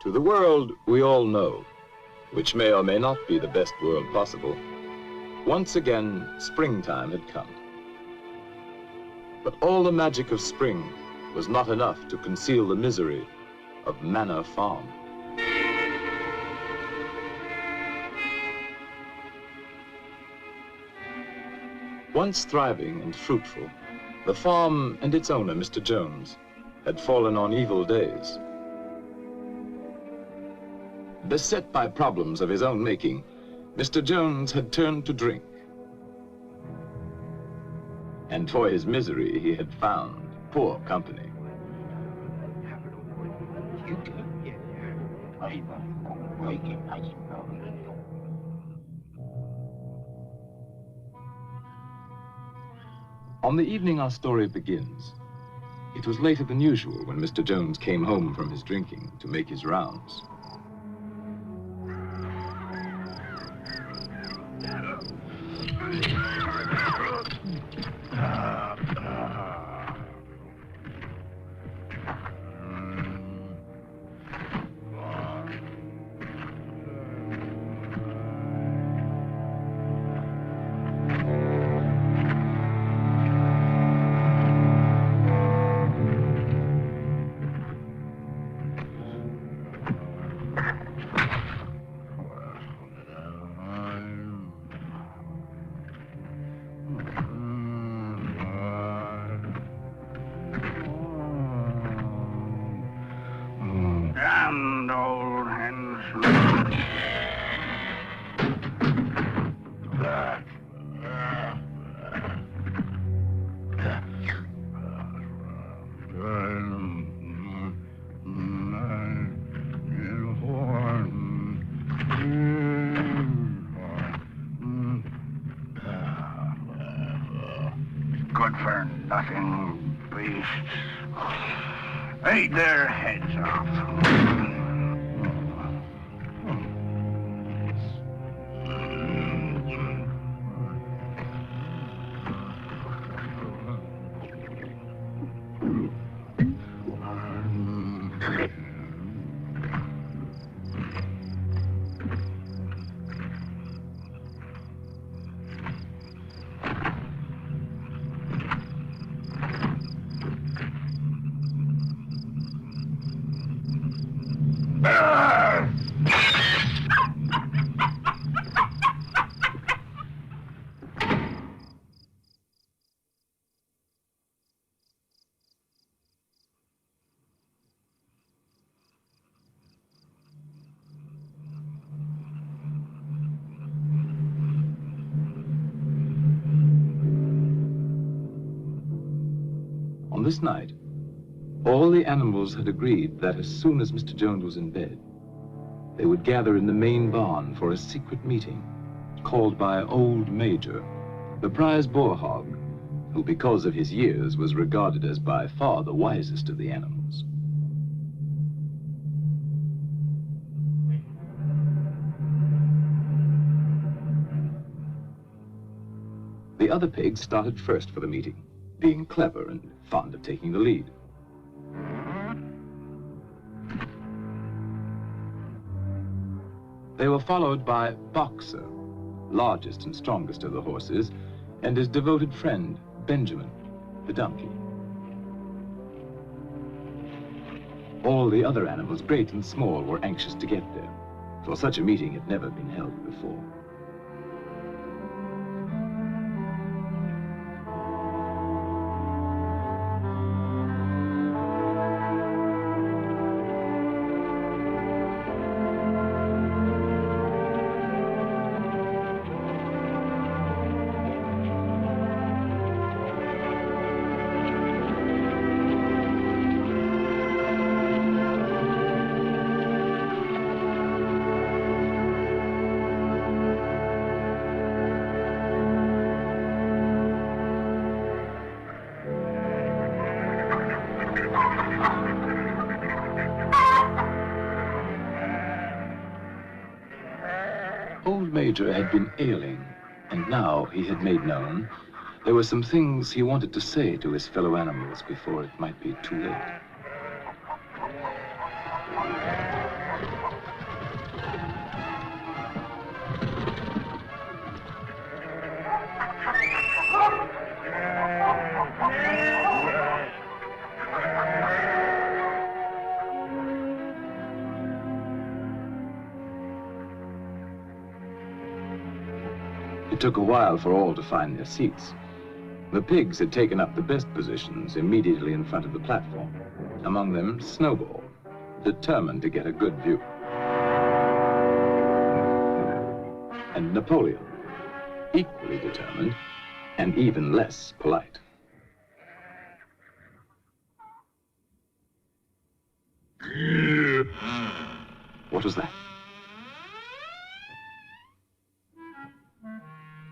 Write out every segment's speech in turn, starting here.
To the world we all know, which may or may not be the best world possible, once again springtime had come. But all the magic of spring was not enough to conceal the misery of Manor Farm. Once thriving and fruitful, the farm and its owner, Mr. Jones, had fallen on evil days. Beset by problems of his own making, Mr. Jones had turned to drink. And for his misery, he had found poor company. On the evening our story begins, it was later than usual when Mr. Jones came home from his drinking to make his rounds. Good for nothing beasts. Eat their heads off. On this night, all the animals had agreed that as soon as Mr. Jones was in bed, they would gather in the main barn for a secret meeting called by Old Major, the prize boar hog, who because of his years was regarded as by far the wisest of the animals. The other pigs started first for the meeting, being clever and fond of taking the lead. They were followed by Boxer, largest and strongest of the horses, and his devoted friend, Benjamin, the donkey. All the other animals, great and small, were anxious to get there, for such a meeting had never been held before. Old Major had been ailing, and now he had made known there were some things he wanted to say to his fellow animals before it might be too late. It took a while for all to find their seats. The pigs had taken up the best positions immediately in front of the platform. Among them, Snowball, determined to get a good view. And Napoleon, equally determined and even less polite. What was that?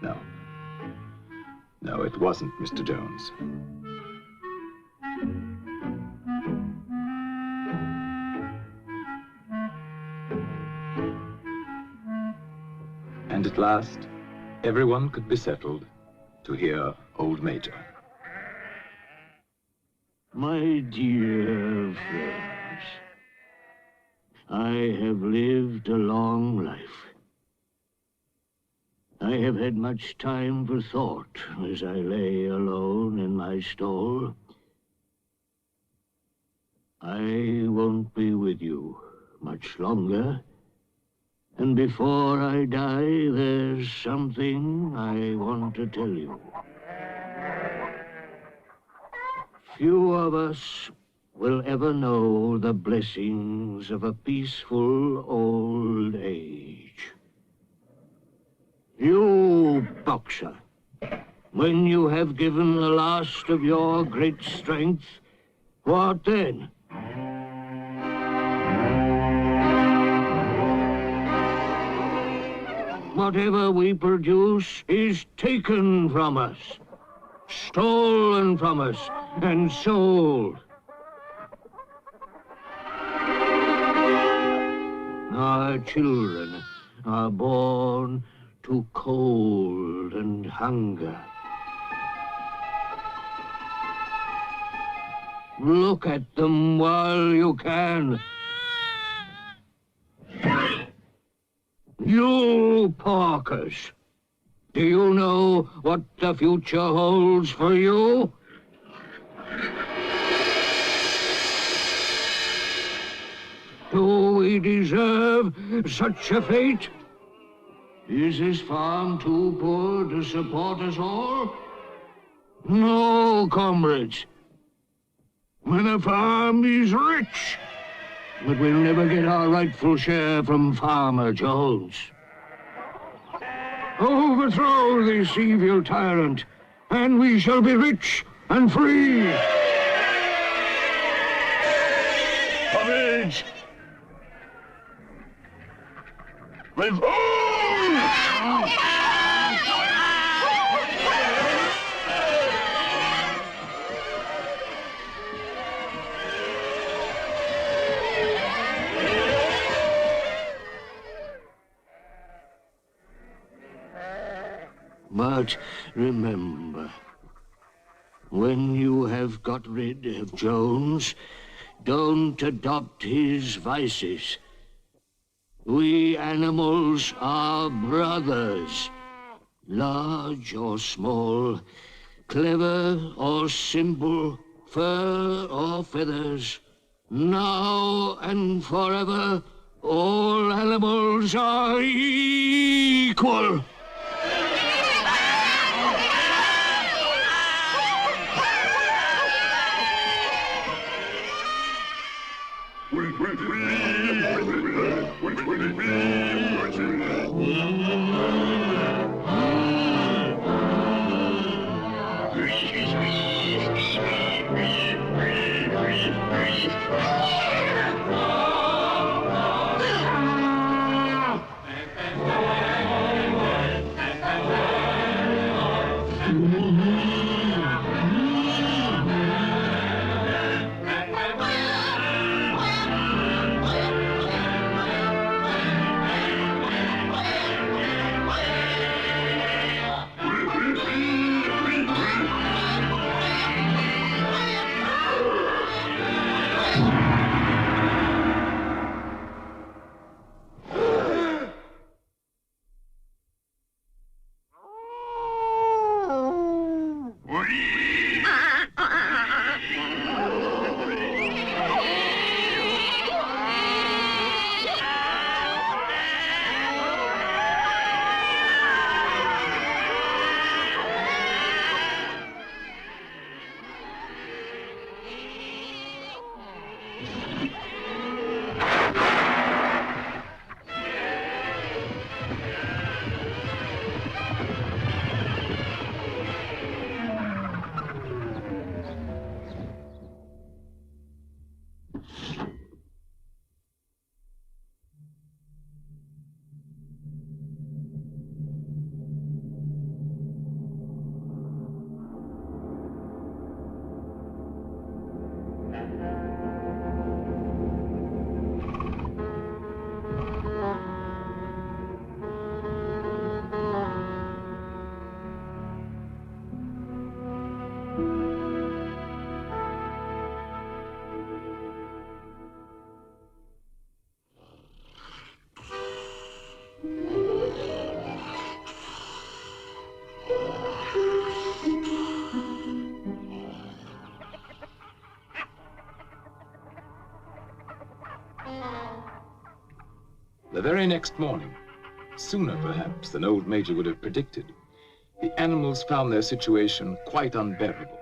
No. No, it wasn't Mr. Jones. And at last, everyone could be settled to hear Old Major. My dear friends, I have lived a long life. I have had much time for thought as I lay alone in my stall. I won't be with you much longer. And before I die, there's something I want to tell you. Few of us will ever know the blessings of a peaceful old age. You, boxer, when you have given the last of your great strength, what then? Whatever we produce is taken from us, stolen from us, and sold. Our children are born to cold and hunger. Look at them while you can. You porkers, do you know what the future holds for you? Do we deserve such a fate? Is this farm too poor to support us all? No, comrades. When a farm is rich, but we'll never get our rightful share from Farmer Jones. Overthrow this evil tyrant, and we shall be rich and free. Courage! Revolt! But remember, when you have got rid of Jones, don't adopt his vices. We animals are brothers, large or small, clever or simple, fur or feathers. Now and forever, all animals are equal. The very next morning, sooner perhaps than old Major would have predicted, the animals found their situation quite unbearable.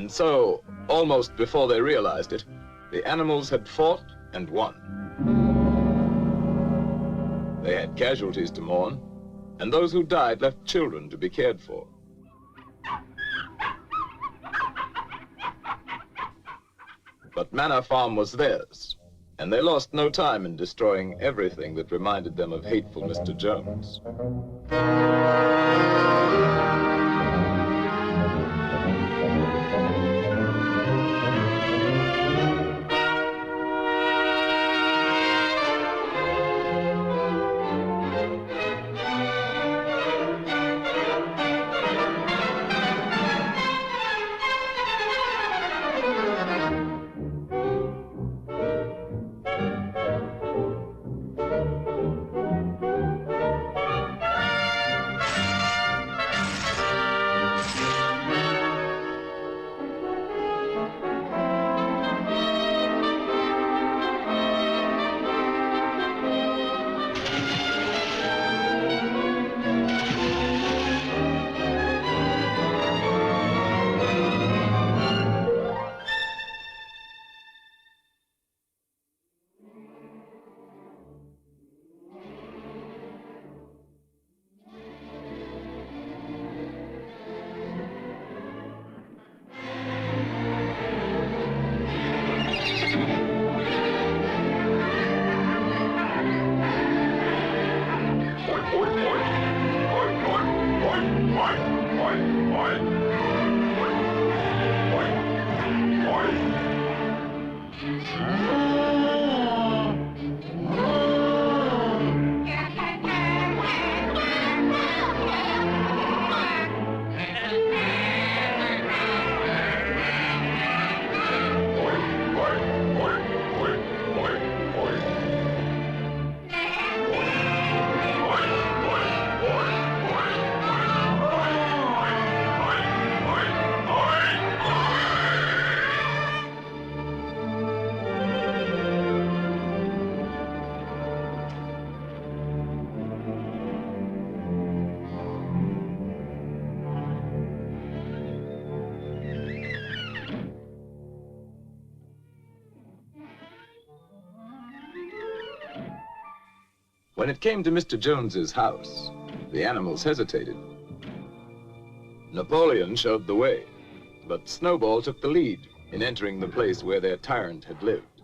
And so, almost before they realized it, the animals had fought and won. They had casualties to mourn, and those who died left children to be cared for. But Manor Farm was theirs, and they lost no time in destroying everything that reminded them of hateful Mr. Jones. When it came to Mr. Jones's house, the animals hesitated. Napoleon showed the way, but Snowball took the lead in entering the place where their tyrant had lived.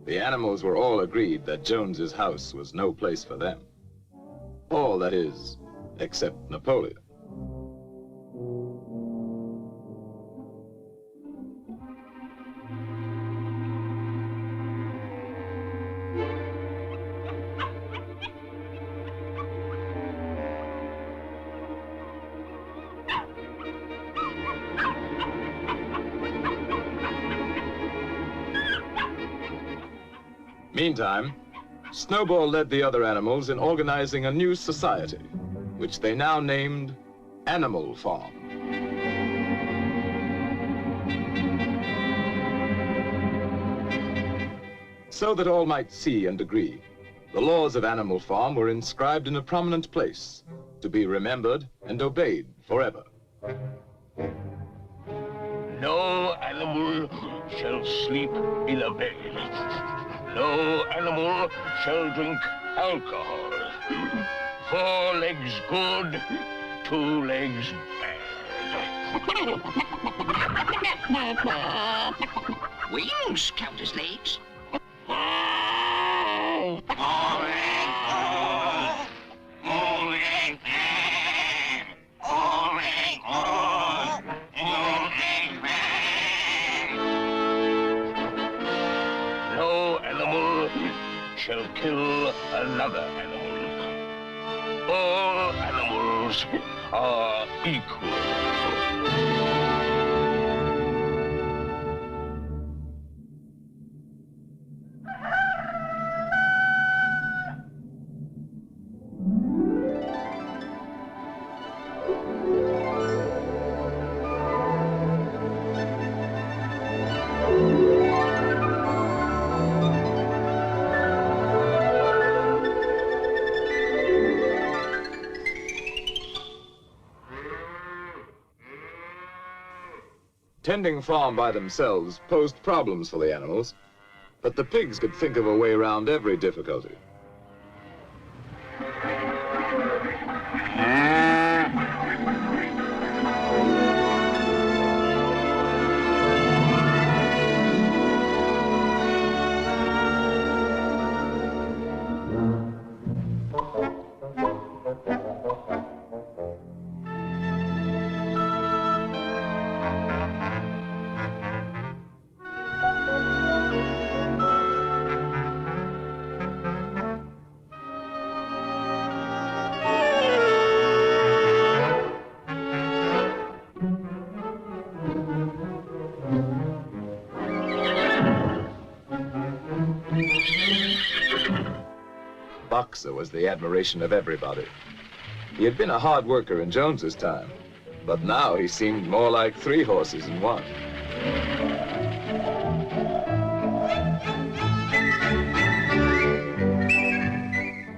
the animals were all agreed that Jones's house was no place for them. All, that is, except Napoleon. Meantime, Snowball led the other animals in organizing a new society, which they now named Animal Farm. So that all might see and agree, the laws of Animal Farm were inscribed in a prominent place, to be remembered and obeyed forever. No animal shall sleep in a bed. No animal shall drink alcohol. 4 legs good, 2 legs bad. Wings count as legs. Shall kill another animal. All animals are equal. Tending farm by themselves posed problems for the animals, but the pigs could think of a way around every difficulty. Boxer was the admiration of everybody. He had been a hard worker in Jones's time, but now he seemed more like 3 horses in one.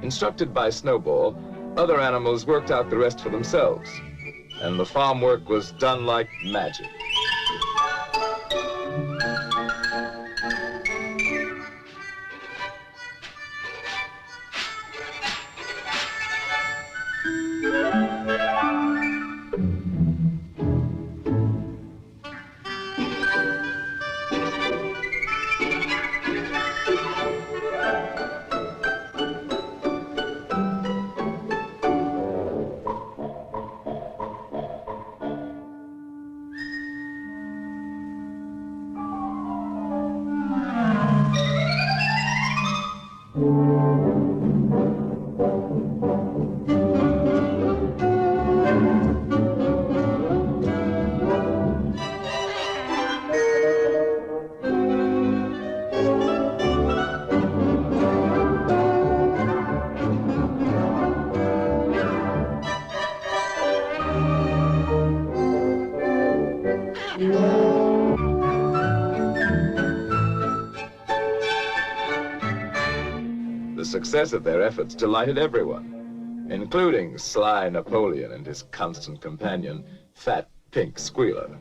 Instructed by Snowball, other animals worked out the rest for themselves, and the farm work was done like magic. The success of their efforts delighted everyone, including sly Napoleon and his constant companion, Fat Pink Squealer.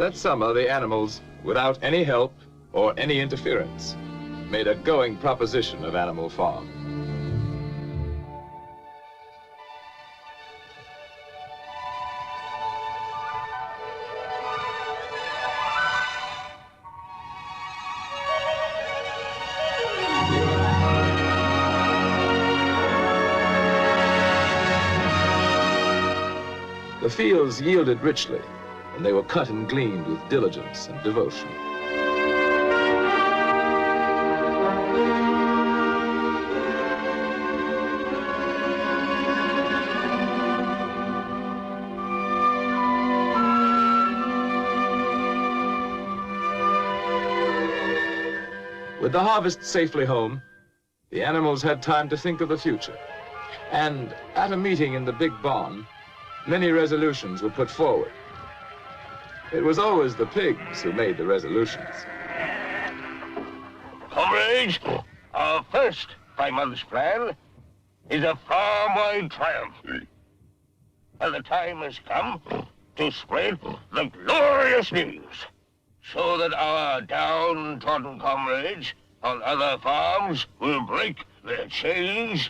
That summer, the animals, without any help or any interference, made a going proposition of Animal Farm. The fields yielded richly, and they were cut and gleaned with diligence and devotion. With the harvest safely home, the animals had time to think of the future. And at a meeting in the big barn, many resolutions were put forward. It was always the pigs who made the resolutions. Comrades, our first 5 months plan is a farm-wide triumph. And the time has come to spread the glorious news so that our downtrodden comrades on other farms will break their chains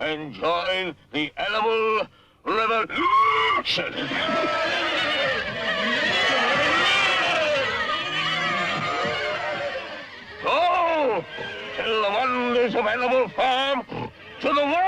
and join the animal revolution. Go! Tell the wonders of Animal Farm to the world!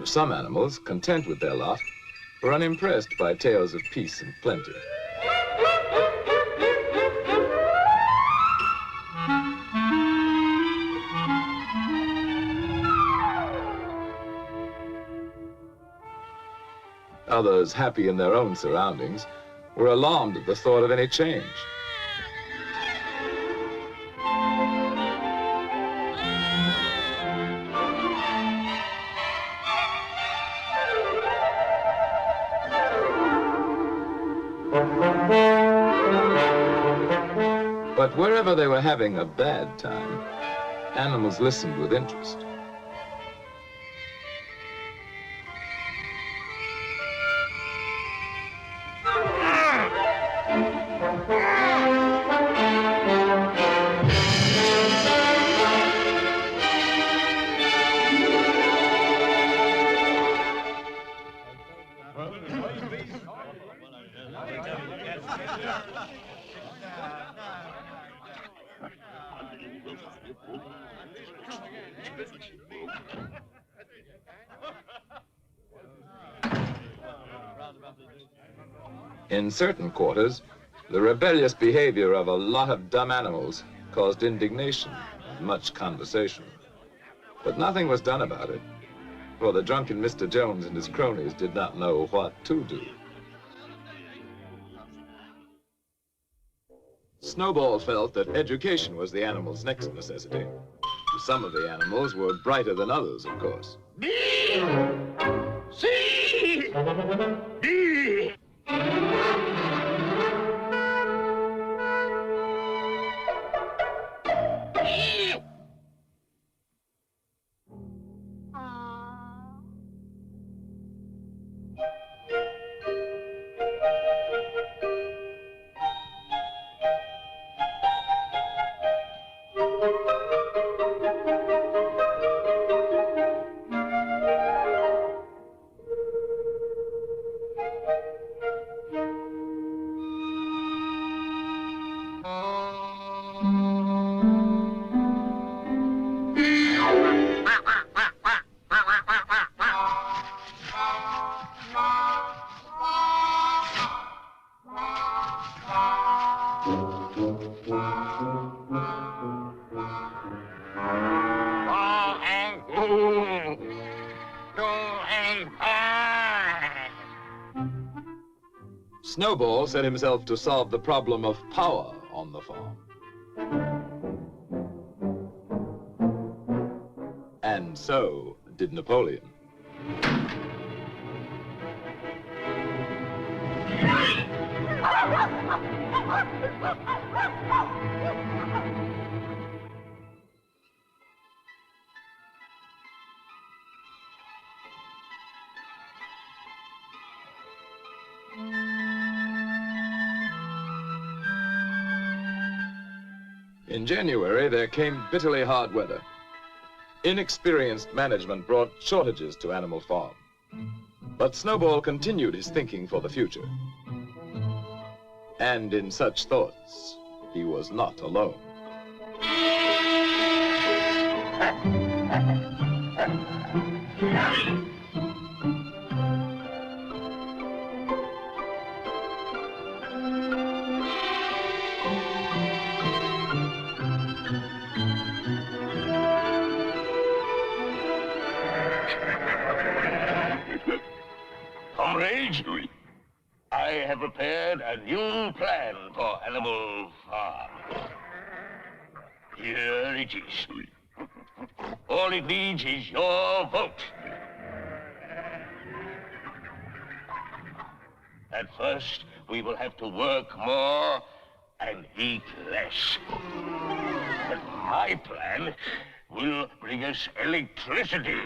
Some animals, content with their lot, were unimpressed by tales of peace and plenty. Others, happy in their own surroundings, were alarmed at the thought of any change. But wherever they were having a bad time, animals listened with interest. In certain quarters, the rebellious behavior of a lot of dumb animals caused indignation and much conversation. But nothing was done about it, for the drunken Mr. Jones and his cronies did not know what to do. Snowball felt that education was the animals' next necessity. Some of the animals were brighter than others, of course. B! C! D! Snowball set himself to solve the problem of power on the farm. And so did Napoleon. In January, there came bitterly hard weather. Inexperienced management brought shortages to Animal Farm. But Snowball continued his thinking for the future. And in such thoughts, he was not alone. Comrades, I have prepared a new plan for Animal Farm. Here it is. All it needs is your vote. At first, we will have to work more and eat less. But my plan will bring us electricity.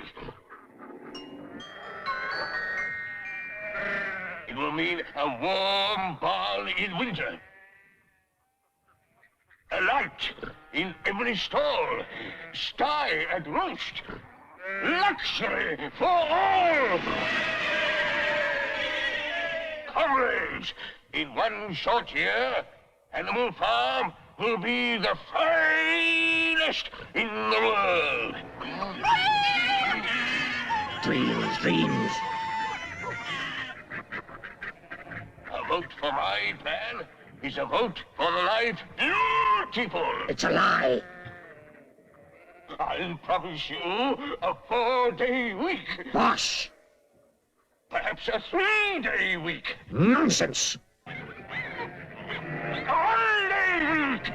It will mean a warm barn in winter. A light in every stall. Sty at roast. Luxury for all. Comrades, in one short year, Animal Farm will be the finest in the world. Dreams. A vote for my plan is a vote for the life beautiful. It's a lie. I'll promise you a 4-day week. Bosh! Perhaps a 3-day week. Nonsense! A 1-day week.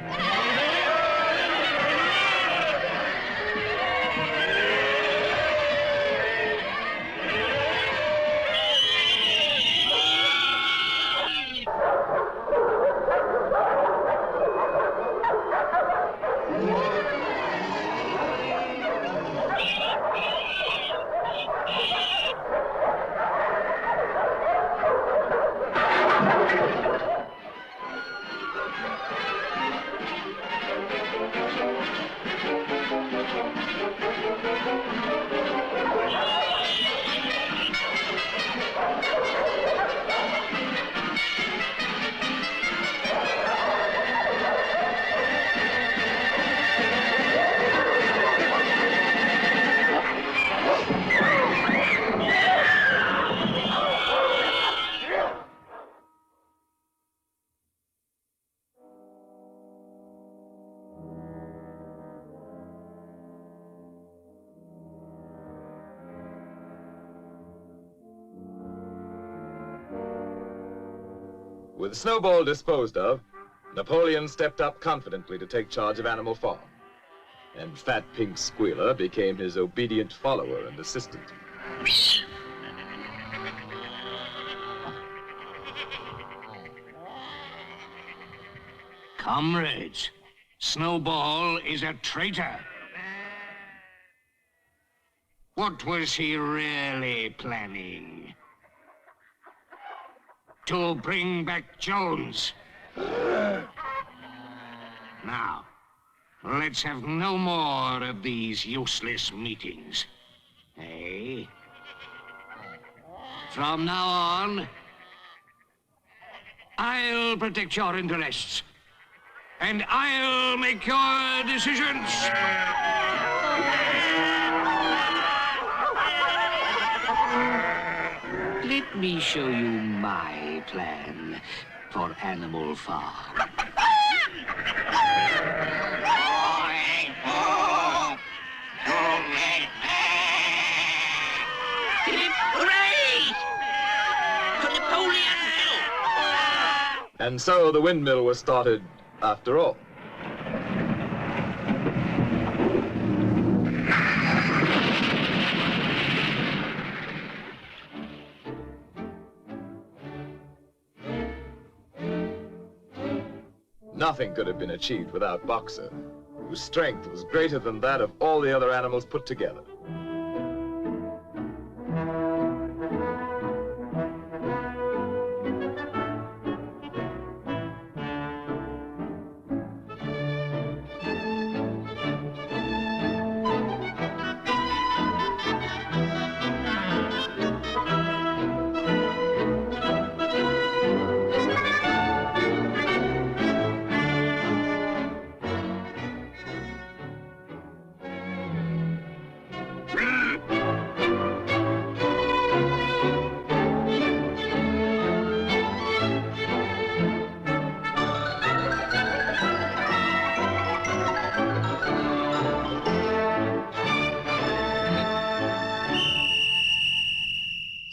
With Snowball disposed of, Napoleon stepped up confidently to take charge of Animal Farm. And Fat Pink Squealer became his obedient follower and assistant. Comrades, Snowball is a traitor. What was he really planning? To bring back Jones. Now, let's have no more of these useless meetings. Eh? From now on, I'll protect your interests. And I'll make your decisions. Let me show you my plan for Animal Farm. Hooray! For Napoleon! And so the windmill was started after all. Nothing could have been achieved without Boxer, whose strength was greater than that of all the other animals put together.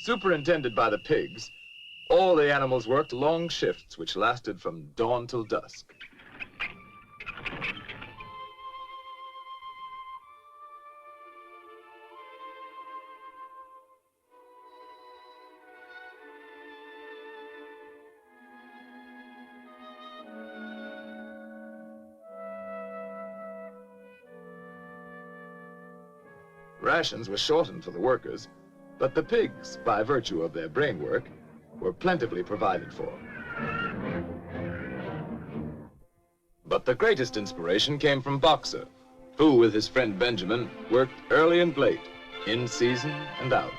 Superintended by the pigs, all the animals worked long shifts which lasted from dawn till dusk. Rations were shortened for the workers, but the pigs, by virtue of their brain work, were plentifully provided for. But the greatest inspiration came from Boxer, who, with his friend Benjamin, worked early and late, in season and out.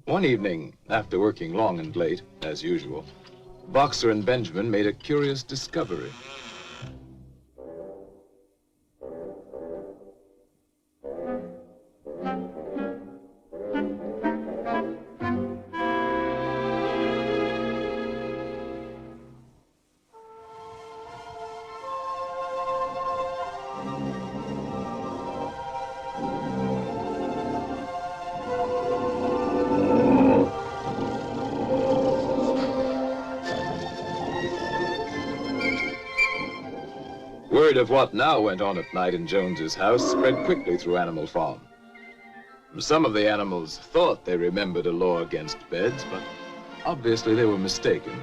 One evening, after working long and late, as usual, Boxer and Benjamin made a curious discovery. Word of what now went on at night in Jones's house spread quickly through Animal Farm. Some of the animals thought they remembered a law against beds, but obviously they were mistaken.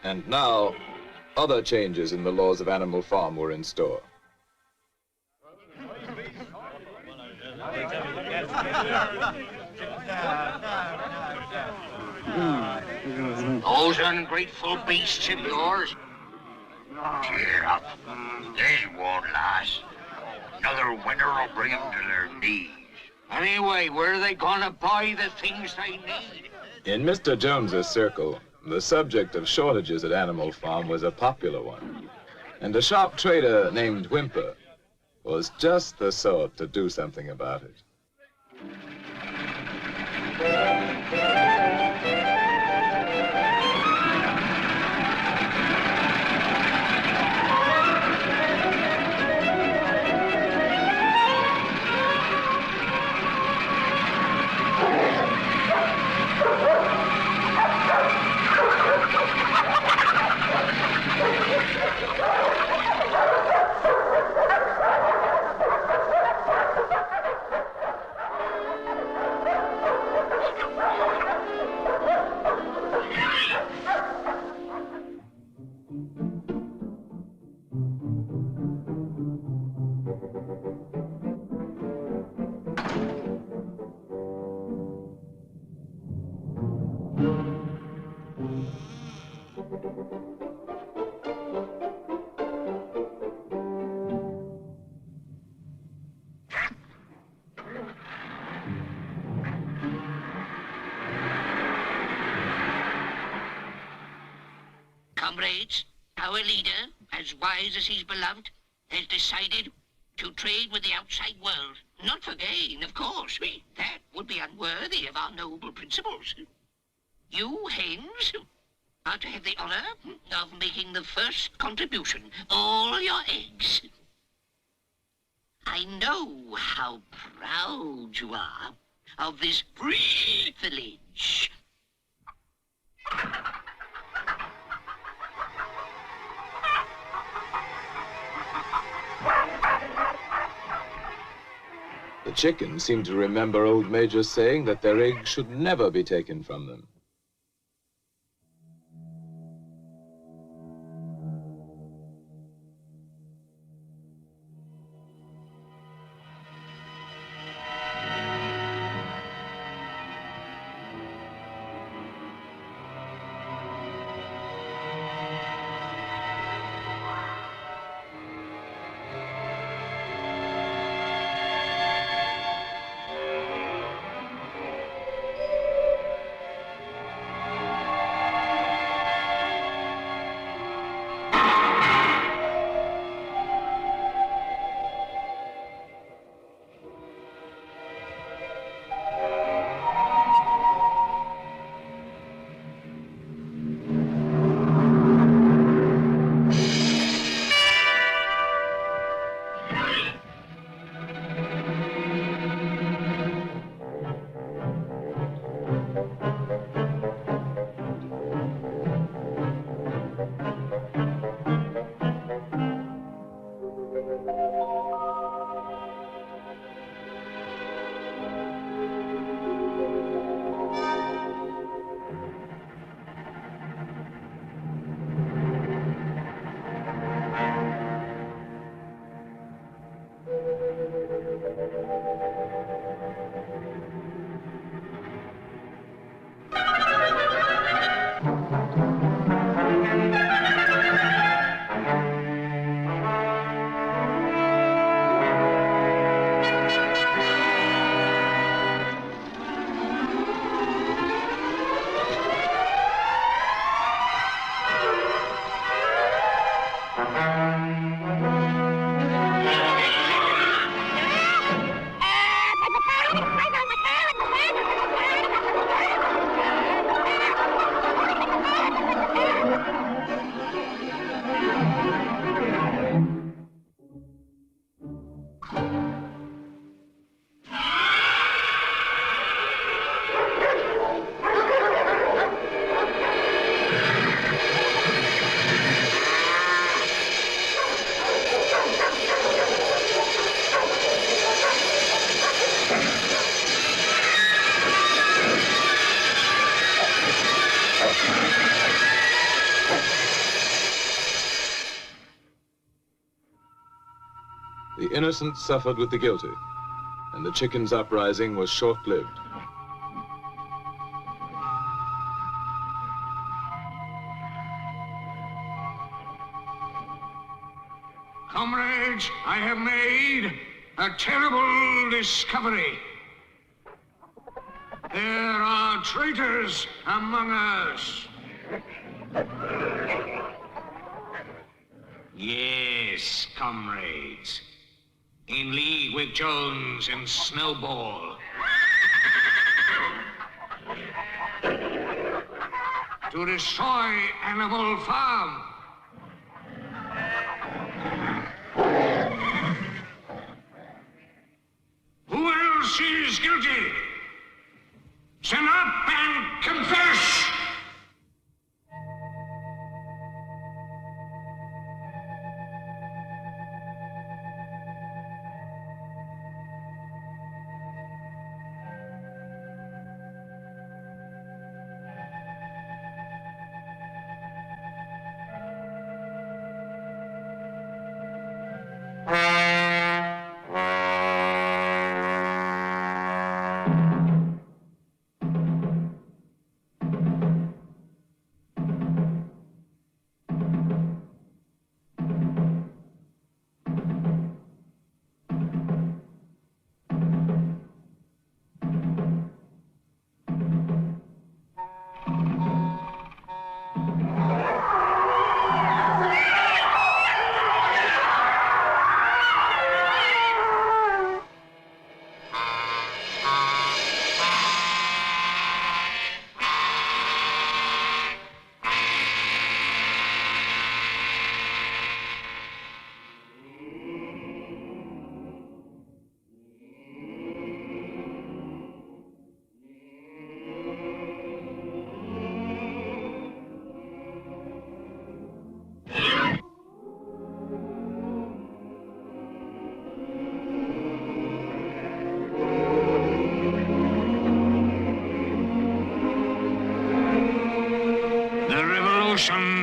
And now, other changes in the laws of Animal Farm were in store. Those ungrateful beasts of yours. Cheer up. They won't last. Another winter will bring them to their knees. Anyway, where are they gonna buy the things they need? In Mr. Jones's circle, the subject of shortages at Animal Farm was a popular one. And a sharp trader named Whymper was just the sort to do something about it. Comrades, our leader, as wise as he's beloved, has decided to trade with the outside world. Not for gain, of course. That would be unworthy of our noble principles. You, hens, are to have the honor of making the first contribution. All your eggs. I know how proud you are of this privilege. The chickens seemed to remember old Major saying that their eggs should never be taken from them. The innocent suffered with the guilty, and the chickens' uprising was short-lived. Comrades, I have made a terrible discovery. There are traitors among us. Yes, comrades. In league with Jones and Snowball. To destroy Animal Farm. Who else is guilty? Stand up and confess!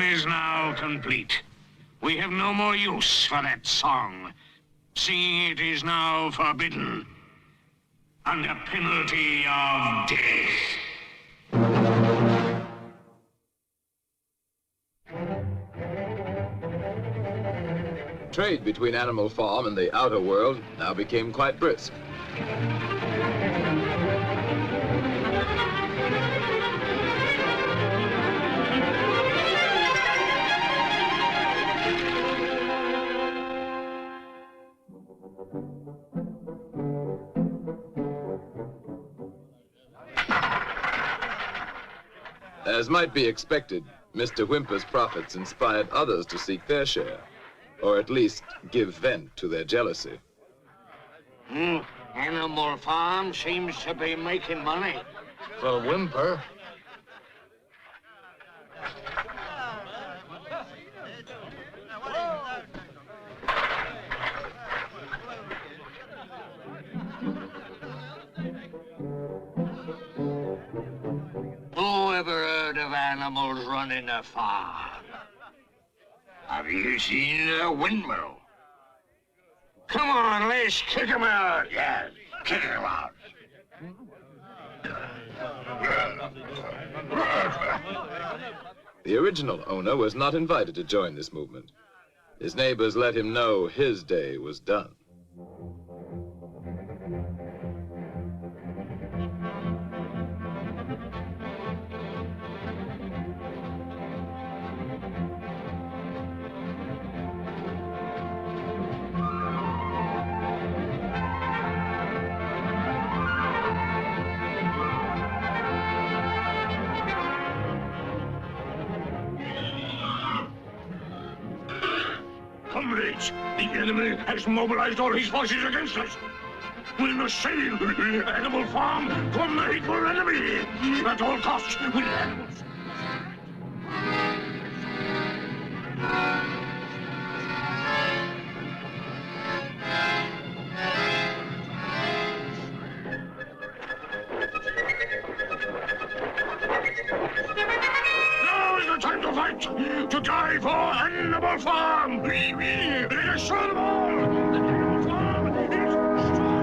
Is now complete. We have no more use for that song. Singing it is now forbidden, under penalty of death. Trade between Animal Farm and the outer world now became quite brisk. As might be expected, Mr. Whymper's profits inspired others to seek their share, or at least give vent to their jealousy. Animal Farm seems to be making money. For Whymper. Who ever heard of animals running a farm? Have you seen a windmill? Come on, let's kick him out. Yes, kick him out. The original owner was not invited to join this movement. His neighbors let him know his day was done. Comrades, the enemy has mobilized all his forces against us. We must save Animal Farm from the hateful enemy. At all costs, we animals. Now is the time to fight, to die for Animal Farm. Let us show them all that Animal Farm is strong.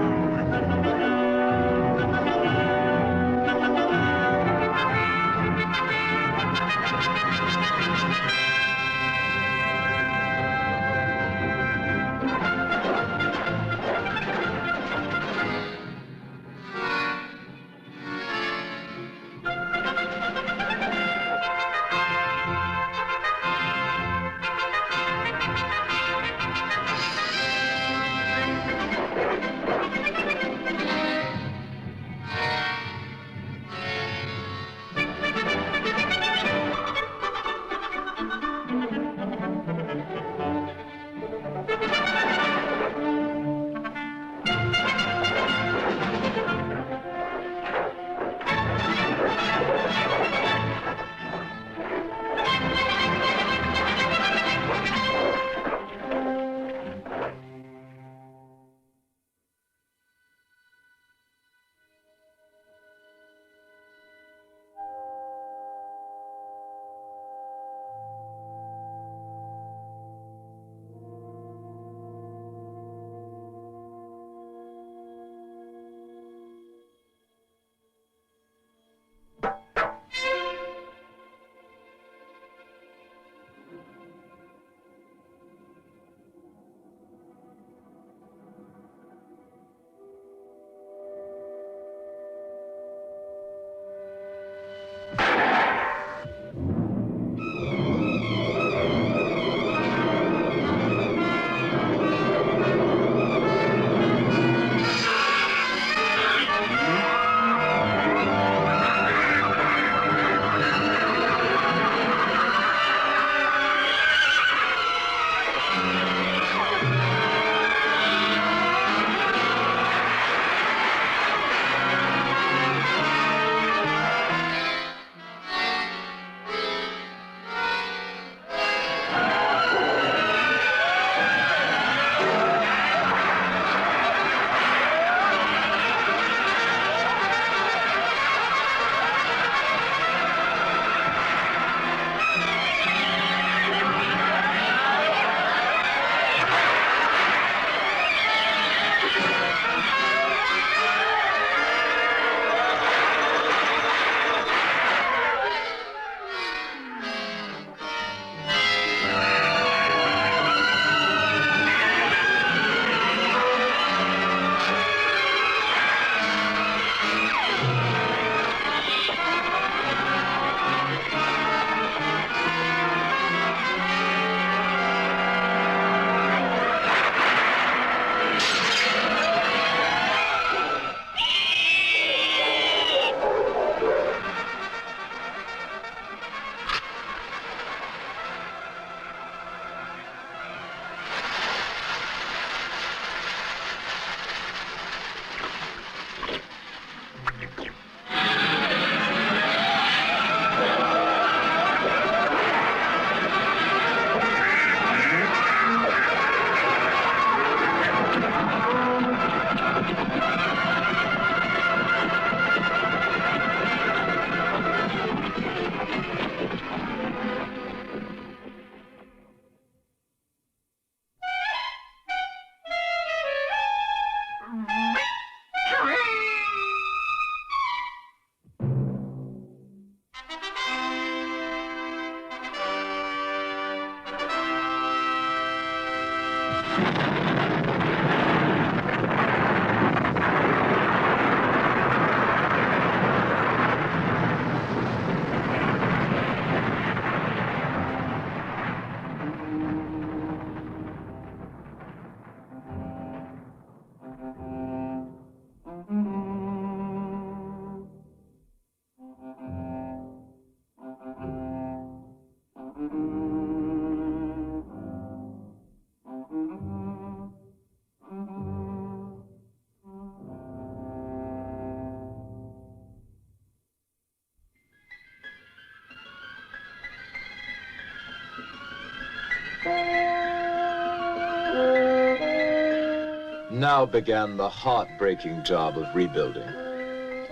Now began the heartbreaking job of rebuilding.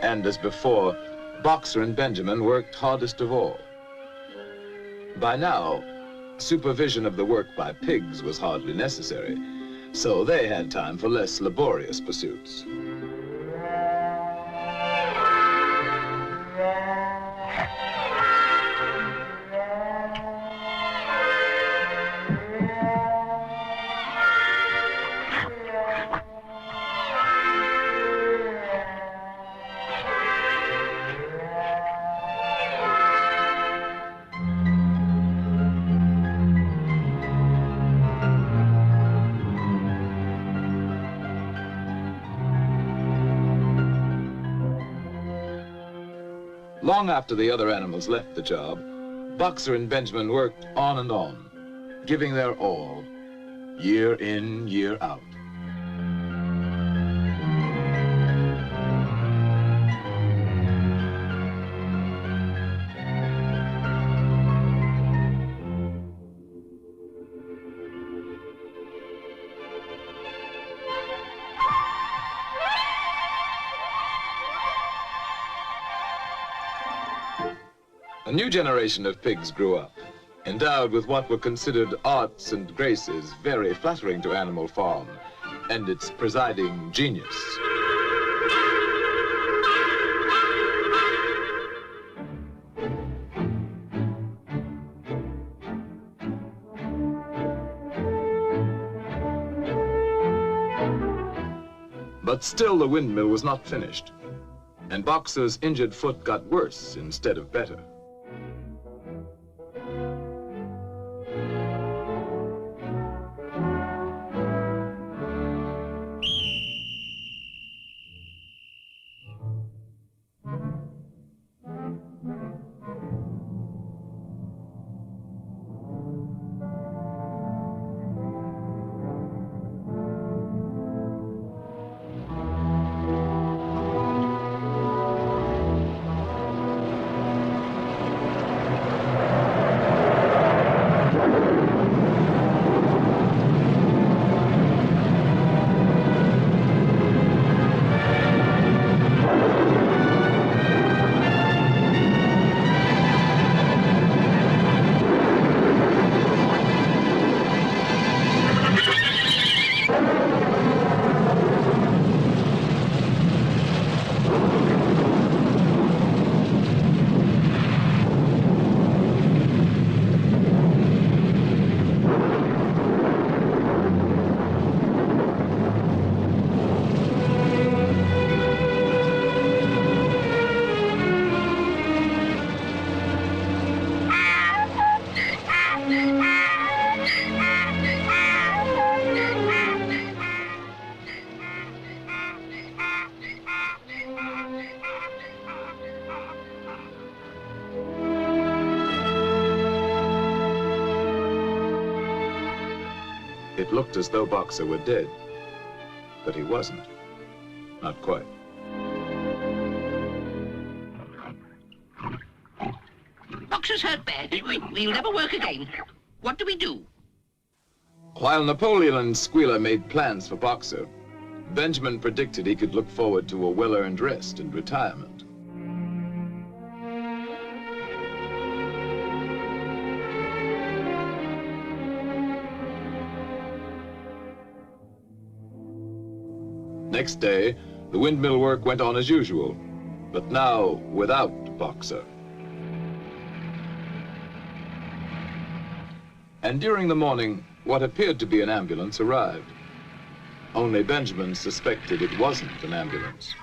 And as before, Boxer and Benjamin worked hardest of all. By now, supervision of the work by pigs was hardly necessary, so they had time for less laborious pursuits. Long after the other animals left the job, Boxer and Benjamin worked on and on, giving their all, year in, year out. A new generation of pigs grew up, endowed with what were considered arts and graces very flattering to Animal Farm and its presiding genius. But still the windmill was not finished, and Boxer's injured foot got worse instead of better. It looked as though Boxer were dead, but he wasn't. Not quite. Boxer's hurt bad. He'll never work again. What do we do? While Napoleon and Squealer made plans for Boxer, Benjamin predicted he could look forward to a well-earned rest and retirement. Next day, the windmill work went on as usual, but now without Boxer. And during the morning, what appeared to be an ambulance arrived. Only Benjamin suspected it wasn't an ambulance.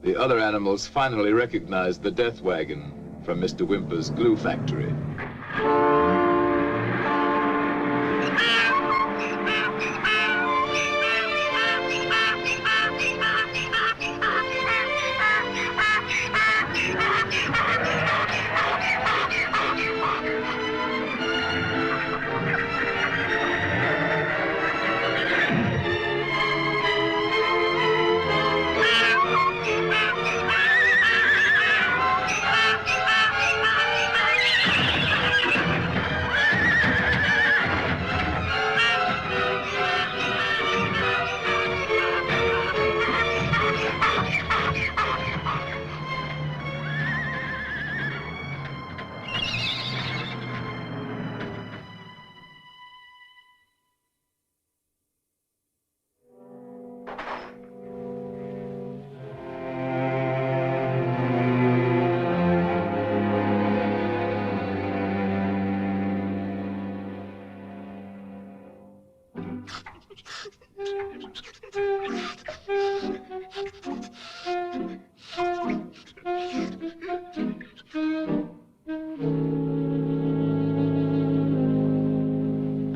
The other animals finally recognized the death wagon from Mr. Whymper's glue factory.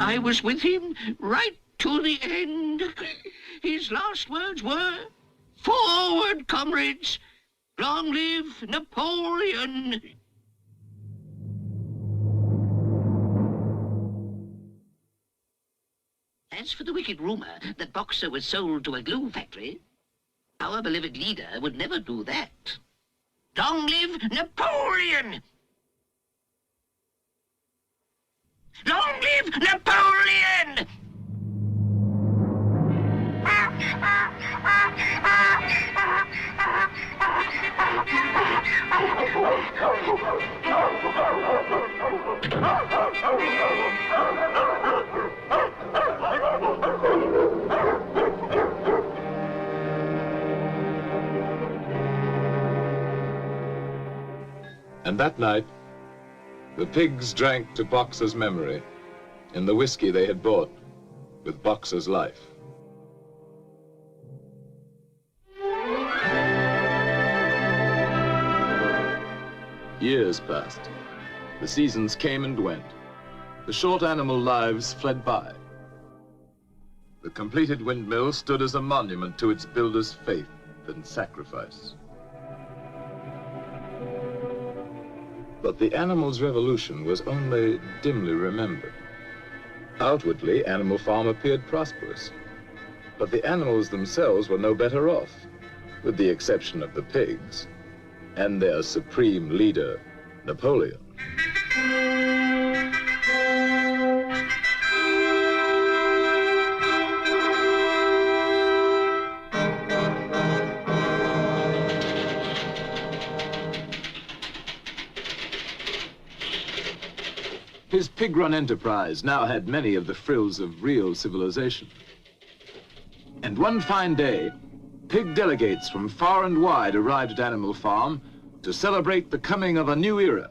I was with him right to the end. His last words were, "Forward, comrades! Long live Napoleon!" As for the wicked rumor that Boxer was sold to a glue factory, our beloved leader would never do that. Long live Napoleon! Long live Napoleon! And that night, the pigs drank to Boxer's memory in the whiskey they had bought with Boxer's life. Years passed. The seasons came and went. The short animal lives fled by. The completed windmill stood as a monument to its builder's faith and sacrifice. But the animal's revolution was only dimly remembered. Outwardly, Animal Farm appeared prosperous, but the animals themselves were no better off, with the exception of the pigs and their supreme leader, Napoleon. His pig-run enterprise now had many of the frills of real civilization. And one fine day, pig delegates from far and wide arrived at Animal Farm to celebrate the coming of a new era.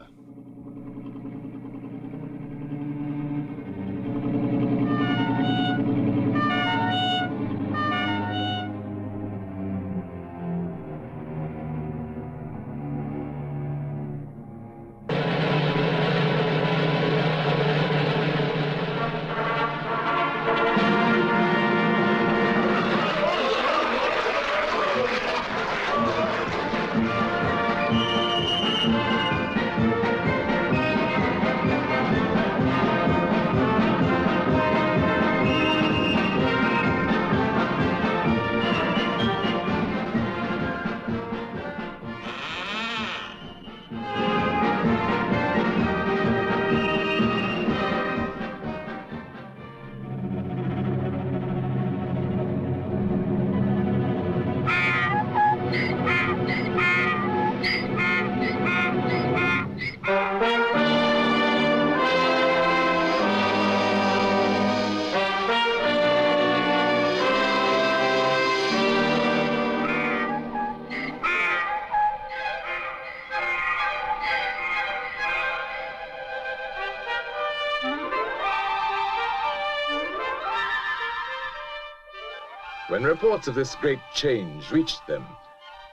When reports of this great change reached them,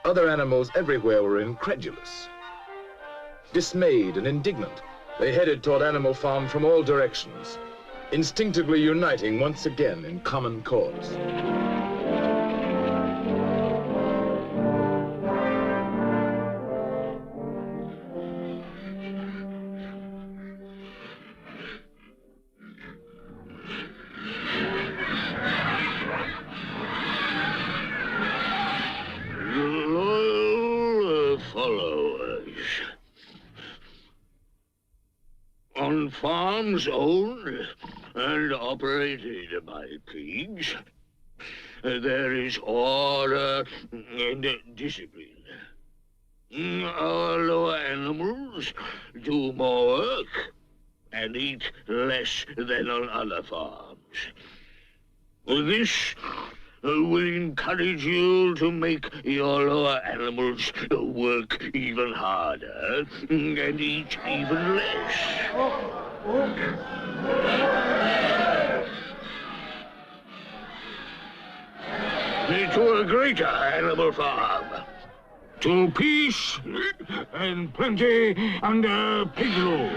other animals everywhere were incredulous. Dismayed and indignant, they headed toward Animal Farm from all directions, instinctively uniting once again in common cause. On farms owned and operated by pigs, there is order and discipline. Our lower animals do more work and eat less than on other farms. This will encourage you to make your lower animals work even harder and eat even less. To a greater Animal Farm. To peace and plenty under pig rule.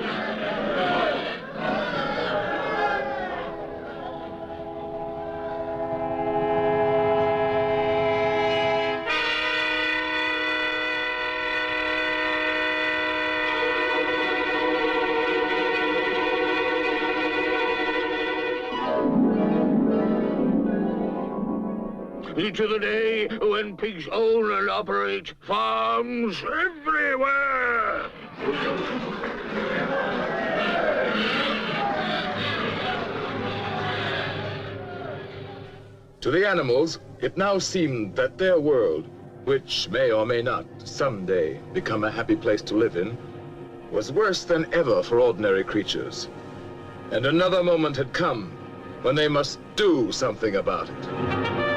to the day when pigs own and operate farms everywhere. To the animals, it now seemed that their world, which may or may not someday become a happy place to live in, was worse than ever for ordinary creatures. And another moment had come when they must do something about it.